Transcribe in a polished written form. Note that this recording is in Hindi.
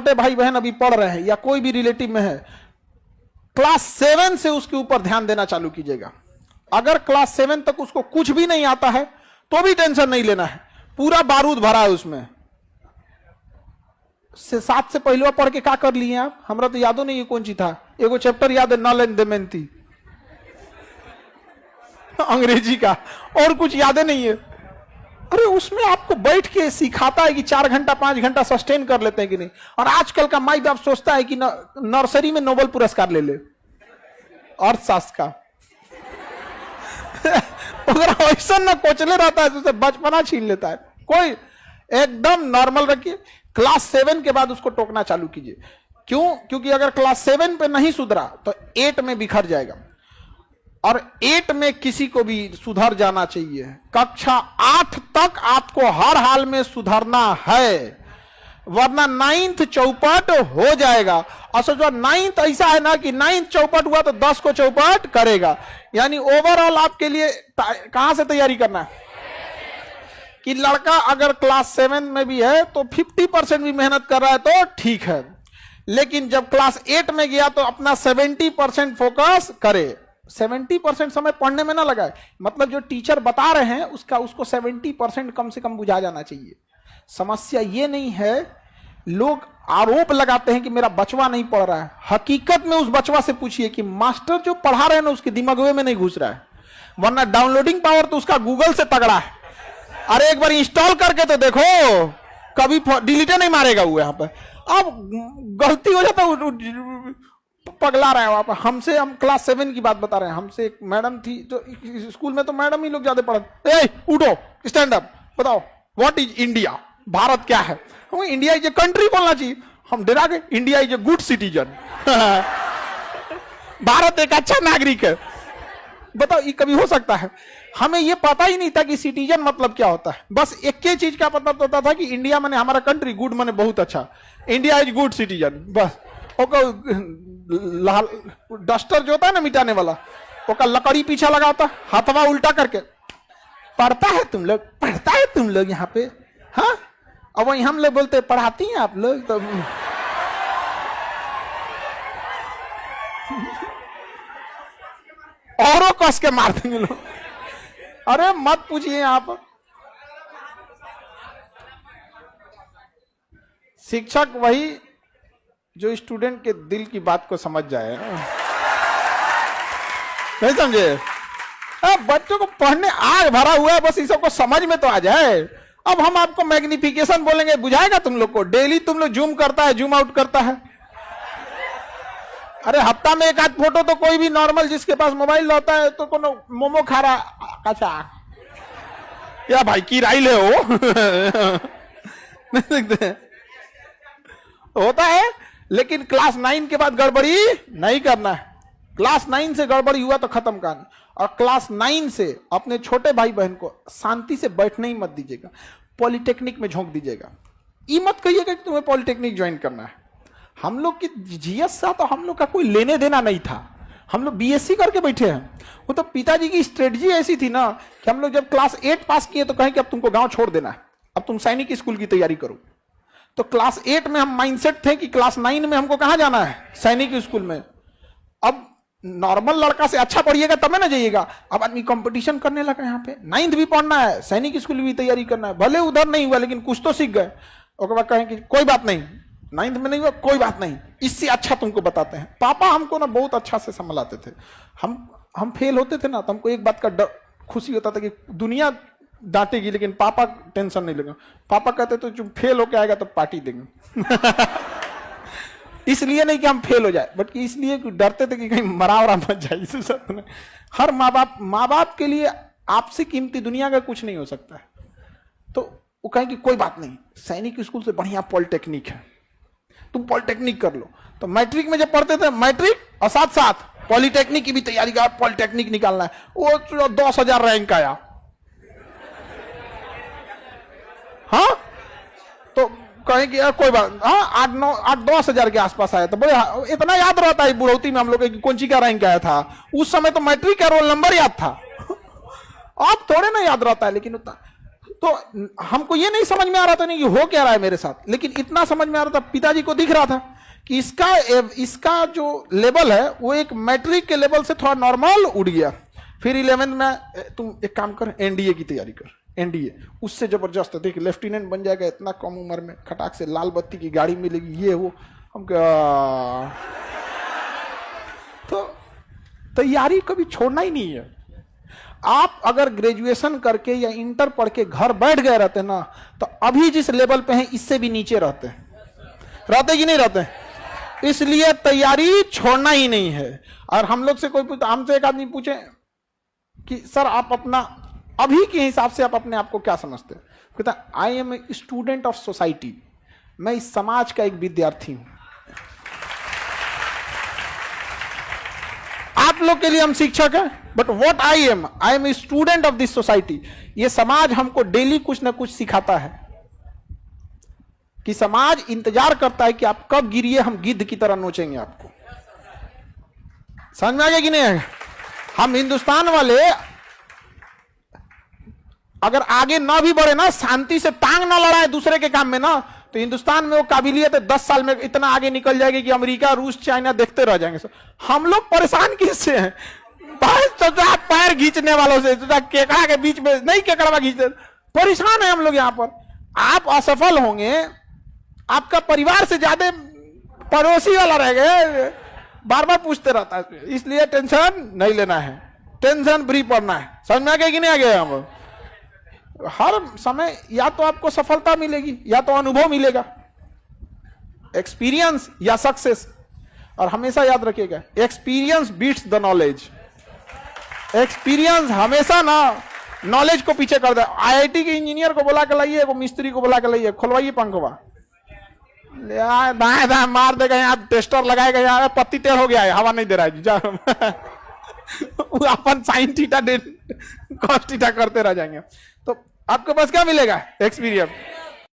छोटे भाई बहन अभी पढ़ रहे हैं या कोई भी रिलेटिव में है, क्लास 7 से उसके ऊपर ध्यान देना चालू कीजिएगा। अगर क्लास 7 तक उसको कुछ भी नहीं आता है तो भी टेंशन नहीं लेना है, पूरा बारूद भरा है उसमें। 7 से पहले पढ़ के क्या कर लिए आप? हमरा तो यादो नहीं है कौन सी था, एगो चैप्टर याद है, नल एंड दमयंती अंग्रेजी का, और कुछ याद नहीं है। अरे उसमें आपको बैठ के सिखाता है कि 4 घंटा 5 घंटा सस्टेन कर लेते हैं कि नहीं। और आजकल का माई बाप सोचता है कि नर्सरी में नोबेल पुरस्कार ले ले अर्थशास्त्र का अगर ऐसा ना कोचले रहता है तो बचपना छीन लेता है। कोई एकदम नॉर्मल रखिए। क्लास 7 के बाद उसको टोकना चालू कीजिए। क्यों? क्योंकि अगर क्लास 7 पे नहीं सुधरा तो 8 में बिखर जाएगा, और 8 में किसी को भी सुधर जाना चाहिए। कक्षा 8 तक आपको हर हाल में सुधरना है, वरना 9th चौपट हो जाएगा। और सोचो 9th ऐसा है ना कि 9th चौपट हुआ तो 10 को चौपट करेगा। यानी ओवरऑल आपके लिए कहां से तैयारी करना है कि लड़का अगर क्लास 7 में भी है तो 50% भी मेहनत कर रहा है तो ठीक है, लेकिन जब क्लास 8 में गया तो अपना 70% फोकस करे। 70% समय पढ़ने में ना लगाए, मतलब जो टीचर बता रहे हैं उसको 70% कम से कम बुझा जाना चाहिए। समस्या ये नहीं है, लोग आरोप लगाते हैं कि मेरा बचवा नहीं पढ़ रहा है। हकीकत में उस बचवा से पूछिए कि मास्टर जो पढ़ा रहे हैं ना उसके दिमाग में नहीं घुस रहा है, वरना डाउनलोडिंग पावर तो उसका गूगल से तगड़ा है। अरे एक बार इंस्टॉल करके तो देखो, कभी डिलीटे नहीं मारेगा वो। यहाँ पर अब गलती हो जाता है, पगला रहा है वहां पर। हमसे, हम क्लास 7 की बात बता रहे हैं, हमसे एक मैडम थी जो स्कूल में तो मैडम ही लोग ज्यादा पढ़ते, ए उठो स्टैंड अप, बताओ व्हाट इज इंडिया, भारत क्या है। हम इंडिया इज ए कंट्री बोलना चाहिए, हम डरा गए। India is a good citizen Bharat एक अच्छा नागरिक है। बताओ ये कभी हो सकता है? हमें ये पता ही नहीं था कि सिटीजन मतलब क्या होता है। बस एक ही चीज का पता होता था कि इंडिया माने हमारा कंट्री, गुड माने बहुत अच्छा, इंडिया इज गुड सिटीजन। बस लाल डस्टर जो होता है ना मिटाने वाला, ओका लकड़ी पीछे लगा होता, हाथवा उल्टा करके पढ़ता है तुम लोग, पढ़ता है तुम लोग यहाँ पे, हाँ। अब वही हम लोग बोलते पढ़ाती हैं आप लोग, तो औरों कस के मार देंगे लोग। अरे मत पूछिए आप। शिक्षक वही जो स्टूडेंट के दिल की बात को समझ जाए, नहीं समझे? बच्चों को पढ़ने आग भरा हुआ है, बस इस सबको समझ में तो आ जाए। अब हम आपको मैग्निफिकेशन बोलेंगे, बुझाएगा तुम लोग को? डेली तुम लोग जूम करता है, जूम आउट करता है। अरे हफ्ता में एक आध फोटो तो कोई भी नॉर्मल जिसके पास मोबाइल रहता है तो कोनो मोमो खा रहा, अच्छा या भाई की राई ले हो नहीं देखते होता है। लेकिन क्लास 9 के बाद गड़बड़ी नहीं करना है। क्लास 9 से गड़बड़ी हुआ तो खत्म कहानी। और क्लास 9 से अपने छोटे भाई बहन को शांति से बैठने ही मत दीजिएगा, पॉलिटेक्निक में झोंक दीजिएगा। ये मत कहिएगा कि तुम्हें पॉलिटेक्निक ज्वाइन करना है। हम लोग की जीएस सा तो हम लोग का कोई लेने देना नहीं था, हम लोग बीएससी करके बैठे हैं। वो तो पिताजी की स्ट्रेटजी ऐसी थी ना कि हम लोग जब क्लास 8 पास किए तो कहें कि अब तुमको गांव छोड़ देना है, अब तुम सैनिक स्कूल की तैयारी करो। तो क्लास 8 में हम माइंडसेट थे कि क्लास 9 में हमको कहां जाना है, सैनिक स्कूल में। अब नॉर्मल लड़का से अच्छा पढ़िएगा तब ना जाइएगा। अब आदमी कंपटीशन करने लगा, यहाँ पे 9th भी पढ़ना है, सैनिक स्कूल भी तैयारी करना है। भले उधर नहीं हुआ लेकिन कुछ तो सीख गए। उसके बाद कहें कि कोई बात नहीं, 9th में नहीं हुआ कोई बात नहीं, इससे अच्छा तुमको बताते हैं। पापा हमको ना बहुत अच्छा से संभलाते थे। हम फेल होते थे ना तो हमको एक बात का डर खुशी होता था कि दुनिया डांटेगी लेकिन पापा टेंशन नहीं लेगा। पापा कहते तो जो फेल होके आएगा तो पार्टी देंगे इसलिए नहीं कि हम फेल हो जाए, बट इसलिए कि डरते थे कि कहीं मरा वरा मत जाए। इस सब में हर माँ बाप के लिए आपसे कीमती दुनिया का कुछ नहीं हो सकता है। तो वो कहें कि कोई बात नहीं, सैनिक स्कूल से बढ़िया पॉलिटेक्निक है, तुम पॉलिटेक्निक कर लो। तो मैट्रिक में जब पढ़ते थे, मैट्रिक और साथ साथ पॉलिटेक्निक की भी तैयारी का, पॉलिटेक्निक निकालना है। वो 10,000 रैंक आया, हाँ तो कहें कि कोई बात, हाँ 8-10,000 के आसपास आया। तो बड़े इतना याद रहता है बुढ़ौती में हम लोग कौन सी का रैंक आया था। उस समय तो मैट्रिक का रोल नंबर याद था अब थोड़े ना याद रहता है। लेकिन उतना तो हमको ये नहीं समझ में आ रहा था नहीं कि हो क्या रहा है मेरे साथ, लेकिन इतना समझ में आ रहा था, पिताजी को दिख रहा था कि इसका जो लेवल है वो एक मैट्रिक के लेवल से थोड़ा नॉर्मल उड़ गया। फिर 11th में तुम एक काम कर, एनडीए की तैयारी कर, एनडीए उससे जबरदस्त है, देख लेफ्टिनेंट बन जाएगा इतना कम उम्र में, खटाक से लाल बत्ती की गाड़ी मिलेगी, ये वो। हम क्या, तो तैयारी कभी छोड़ना ही नहीं है। आप अगर ग्रेजुएशन करके या इंटर पढ़ के घर बैठ गए रहते ना, तो अभी जिस लेवल पे हैं इससे भी नीचे रहते कि नहीं रहते। इसलिए तैयारी छोड़ना ही नहीं है। और हम लोग से कोई हमसे एक आदमी पूछे कि सर आप अपना अभी के हिसाब से आप अपने आप को क्या समझते हैं, कहता I am a student of society, मैं इस समाज का एक विद्यार्थी हूं। आप लोग के लिए हम शिक्षक हैं, but what I am a student of this society. ये समाज हमको डेली कुछ ना कुछ सिखाता है कि समाज इंतजार करता है कि आप कब गिरिए, हम गिद्ध की तरह नोचेंगे आपको। समझ में आ गया कि नहीं आएगा। हम हिंदुस्तान वाले अगर आगे ना भी बढ़े ना, शांति से टांग ना लड़ाए दूसरे के काम में ना, तो हिंदुस्तान में वो काबिलियत है 10 साल में इतना आगे निकल जाएगी कि अमेरिका, रूस, चाइना देखते रह जाएंगे। हम लोग परेशान किससे हैं? पैर खींचने वालों से, केकड़ा के बीच में नहीं, केकड़ा खींचते, परेशान है हम लोग यहां पर। आप असफल होंगे, आपका परिवार से ज्यादा पड़ोसी वाला रह गए, बार बार पूछते रहता है। इसलिए टेंशन नहीं लेना है, टेंशन फ्री पड़ना है। समझ में आ गया कि नहीं आ गया। हम हर समय या तो आपको सफलता मिलेगी या तो अनुभव मिलेगा, एक्सपीरियंस या सक्सेस। और हमेशा याद रखिएगा, experience beats the knowledge. Experience हमेशा ना नॉलेज को पीछे कर दे। आईआईटी के इंजीनियर को बुला के लाइए, मिस्त्री को बुला के लाइए, खोलवाइए पंखवा, दाएं दाएं मार देगा, यहाँ टेस्टर लगाएगा, यहाँ पत्ती टेढ़ हो गया है, हवा नहीं दे रहा है जी, अपन साइन थीटा कॉस थीटा करते रह जाएंगे। तो आपके पास क्या मिलेगा? एक्सपीरियंस।